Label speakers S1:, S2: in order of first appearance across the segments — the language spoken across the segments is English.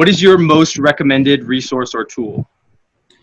S1: What is your most recommended resource or tool?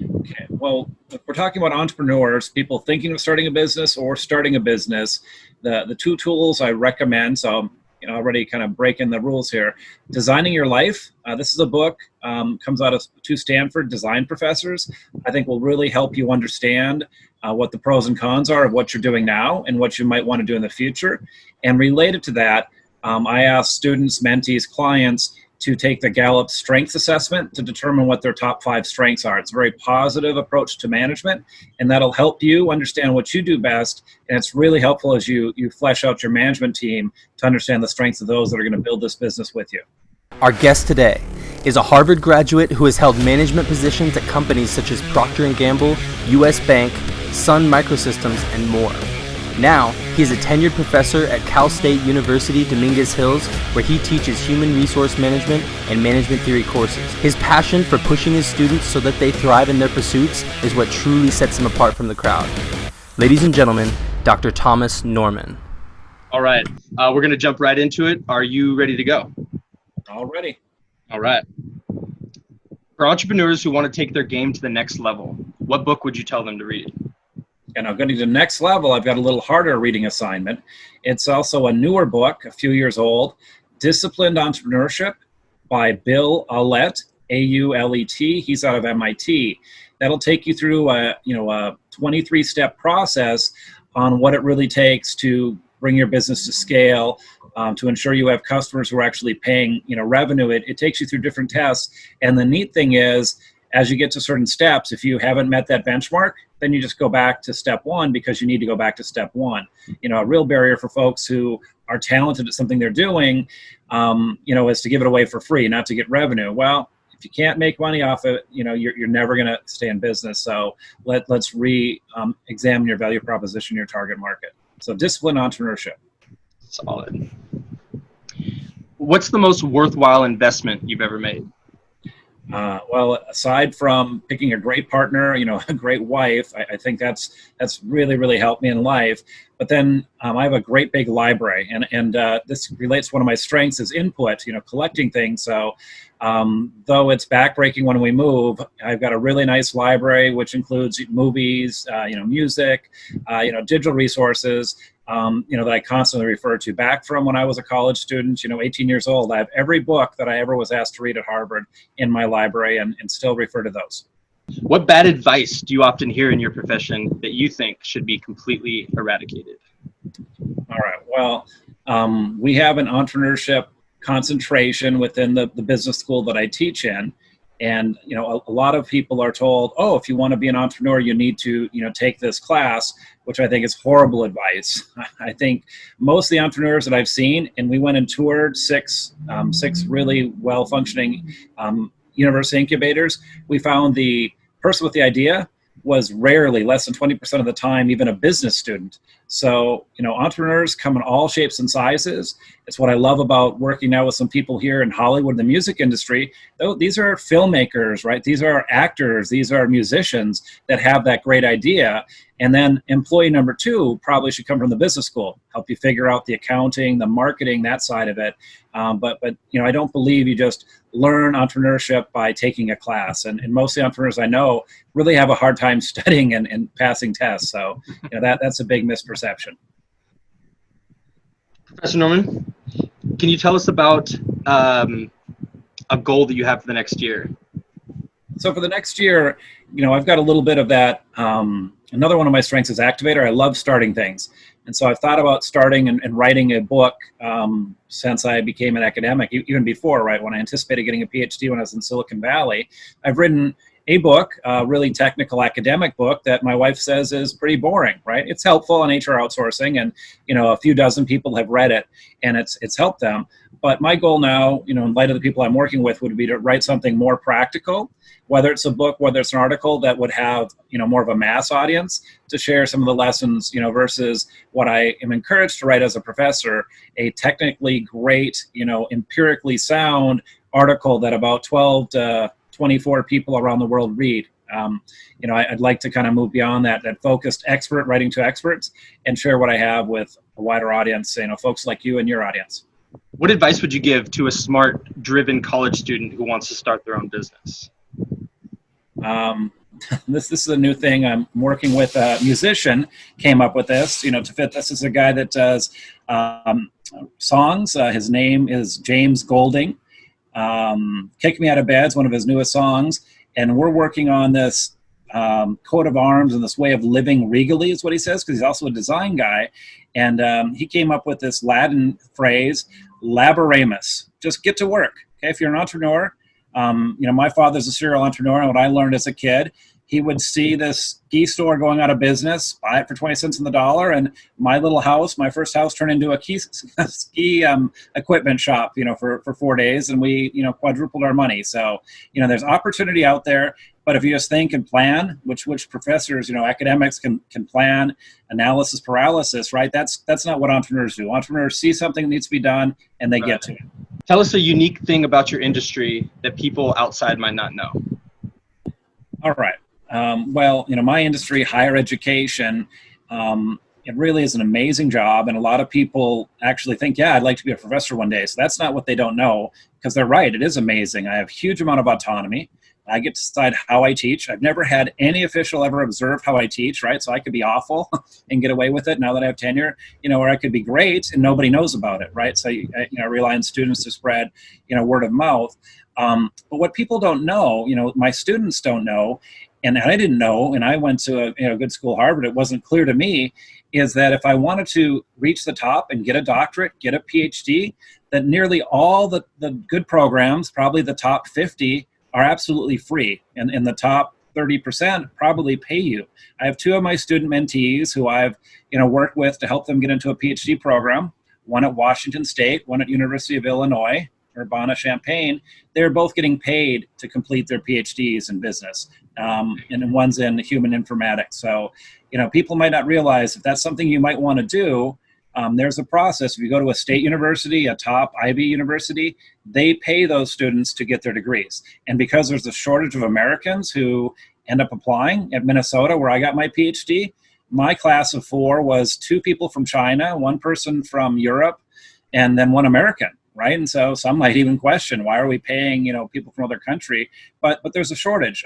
S2: Okay, well, if we're talking about entrepreneurs, people thinking of starting a business or starting a business, the two tools I recommend, so already kind of breaking the rules here. Designing Your Life. This is a book, comes out of two Stanford design professors. I think will really help you understand what the pros and cons are of what you're doing now and what you might want to do in the future. And related to that, I ask students, mentees, clients to take the Gallup Strengths Assessment to determine what their top 5 strengths are. It's a very positive approach to management, and that'll help you understand what you do best, and it's really helpful as you flesh out your management team to understand the strengths of those that are going to build this business with you.
S3: Our guest today is a Harvard graduate who has held management positions at companies such as Procter & Gamble, US Bank, Sun Microsystems, and more. Now, he is a tenured professor at Cal State University, Dominguez Hills, where he teaches human resource management and management theory courses. His passion for pushing his students so that they thrive in their pursuits is what truly sets him apart from the crowd. Ladies and gentlemen, Dr. Thomas Norman.
S1: All right, we're going to jump right into it. Are you ready to go?
S2: All ready.
S1: All right. For entrepreneurs who want to take their game to the next level, what book would you tell them to read?
S2: And I'm going to the next level. I've got a little harder reading assignment. It's also a newer book, a few years old, Disciplined Entrepreneurship by Bill Aulet, A-U-L-E-T. He's out of MIT. That'll take you through a 23-step process on what it really takes to bring your business to scale, to ensure you have customers who are actually paying revenue. It takes you through different tests. And the neat thing is, as you get to certain steps, if you haven't met that benchmark, then you just go back to step 1 because you need to go back to step 1. A real barrier for folks who are talented at something they're doing, is to give it away for free, not to get revenue. Well, if you can't make money off it, you're never going to stay in business. So let's examine your value proposition, your target market. So disciplined entrepreneurship.
S1: Solid. What's the most worthwhile investment you've ever made?
S2: Well, aside from picking a great partner, a great wife, I think that's really, really helped me in life. But then I have a great big library, and this relates to one of my strengths is input, collecting things. So though it's backbreaking when we move, I've got a really nice library, which includes movies, music, digital resources, that I constantly refer to. Back from when I was a college student, 18 years old, I have every book that I ever was asked to read at Harvard in my library and still refer to those.
S1: What bad advice do you often hear in your profession that you think should be completely eradicated?
S2: All right. Well, we have an entrepreneurship concentration within the business school that I teach in. And, a lot of people are told, oh, if you want to be an entrepreneur, you need to, take this class, which I think is horrible advice. I think most of the entrepreneurs that I've seen, and we went and toured six really well-functioning university incubators, we found the person with the idea was rarely, less than 20% of the time, even a business student. So, entrepreneurs come in all shapes and sizes. It's what I love about working now with some people here in Hollywood, the music industry. These are filmmakers, right? These are actors. These are musicians that have that great idea. And then employee number 2 probably should come from the business school, help you figure out the accounting, the marketing, that side of it. But I don't believe you just learn entrepreneurship by taking a class. And most of the entrepreneurs I know really have a hard time studying and passing tests. So that's a big misperception.
S1: Professor Norman, can you tell us about a goal that you have for the next year?
S2: So for the next year, I've got a little bit of that. Another one of my strengths is activator. I love starting things. And so I've thought about starting and writing a book since I became an academic, even before, right? When I anticipated getting a PhD when I was in Silicon Valley, I've written a book, a really technical academic book that my wife says is pretty boring, right? It's helpful on HR outsourcing, and a few dozen people have read it, and it's helped them. But my goal now, in light of the people I'm working with, would be to write something more practical, whether it's a book, whether it's an article that would have, more of a mass audience to share some of the lessons, versus what I am encouraged to write as a professor, a technically great, empirically sound article that about 12 to 24 people around the world read. I'd like to kind of move beyond that focused expert writing to experts and share what I have with a wider audience, folks like you and your audience.
S1: What advice would you give to a smart, driven college student who wants to start their own business?
S2: This is a new thing. I'm working with a musician, came up with this, to fit. This is a guy that does songs. His name is James Golding. Kick Me Out of Bed is one of his newest songs. And we're working on this coat of arms and this way of living regally is what he says, because he's also a design guy. And he came up with this Latin phrase, laboramus, just get to work. Okay, if you're an entrepreneur, my father's a serial entrepreneur, and what I learned as a kid, he would see this ski store going out of business, buy it for 20 cents on the dollar, and my little house, my first house, turned into a ski equipment shop, for 4 days, and we, quadrupled our money. So, there's opportunity out there, but if you just think and plan, which professors, academics can plan, analysis paralysis, right? That's not what entrepreneurs do. Entrepreneurs see something that needs to be done, and they get to it.
S1: Tell us a unique thing about your industry that people outside might not know.
S2: All right. Well, my industry, higher education, it really is an amazing job. And a lot of people actually think, yeah, I'd like to be a professor one day. So that's not what they don't know, because they're right. It is amazing. I have a huge amount of autonomy. I get to decide how I teach. I've never had any official ever observe how I teach, right? So I could be awful and get away with it now that I have tenure, or I could be great and nobody knows about it, right? So, I rely on students to spread, word of mouth. But what people don't know, my students don't know, and I didn't know, and I went to a good school, Harvard, it wasn't clear to me, is that if I wanted to reach the top and get a doctorate, get a PhD, that nearly all the good programs, probably the top 50, are absolutely free, and the top 30% probably pay you. I have two of my student mentees who I've worked with to help them get into a PhD program, one at Washington State, one at University of Illinois, Urbana-Champaign. They're both getting paid to complete their PhDs in business, and one's in human informatics. So, people might not realize if that's something you might want to do, there's a process. If you go to a state university, a top Ivy university, they pay those students to get their degrees. And because there's a shortage of Americans who end up applying at Minnesota, where I got my PhD, my class of 4 was 2 people from China, 1 person from Europe, and then 1 American, right? And so some might even question, why are we paying, people from other country? But there's a shortage.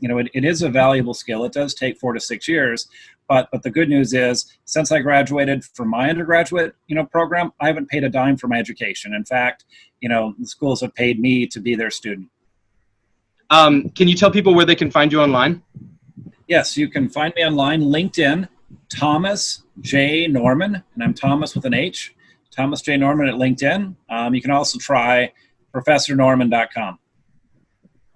S2: It is a valuable skill. It does take 4 to 6 years. But the good news is, since I graduated from my undergraduate, program, I haven't paid a dime for my education. In fact, the schools have paid me to be their student.
S1: Can you tell people where they can find you online?
S2: Yes, you can find me online, LinkedIn, Thomas J. Norman, and I'm Thomas with an H, Thomas J. Norman at LinkedIn. You can also try ProfessorNorman.com.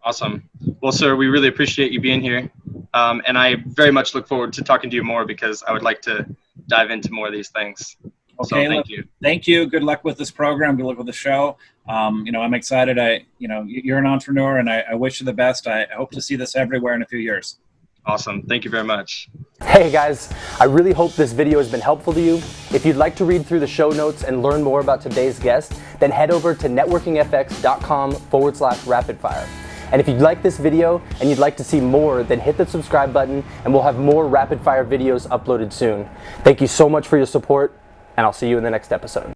S1: Awesome. Well, sir, we really appreciate you being here. And I very much look forward to talking to you more, because I would like to dive into more of these things.
S2: Okay,
S1: so thank you.
S2: Thank you. Good luck with this program. Good luck with the show. I'm excited. You're an entrepreneur, and I wish you the best. I hope to see this everywhere in a few years.
S1: Awesome. Thank you very much.
S3: Hey guys, I really hope this video has been helpful to you. If you'd like to read through the show notes and learn more about today's guest, then head over to networkingfx.com/rapidfire. And if you'd like this video and you'd like to see more, then hit the subscribe button, and we'll have more rapid fire videos uploaded soon. Thank you so much for your support, and I'll see you in the next episode.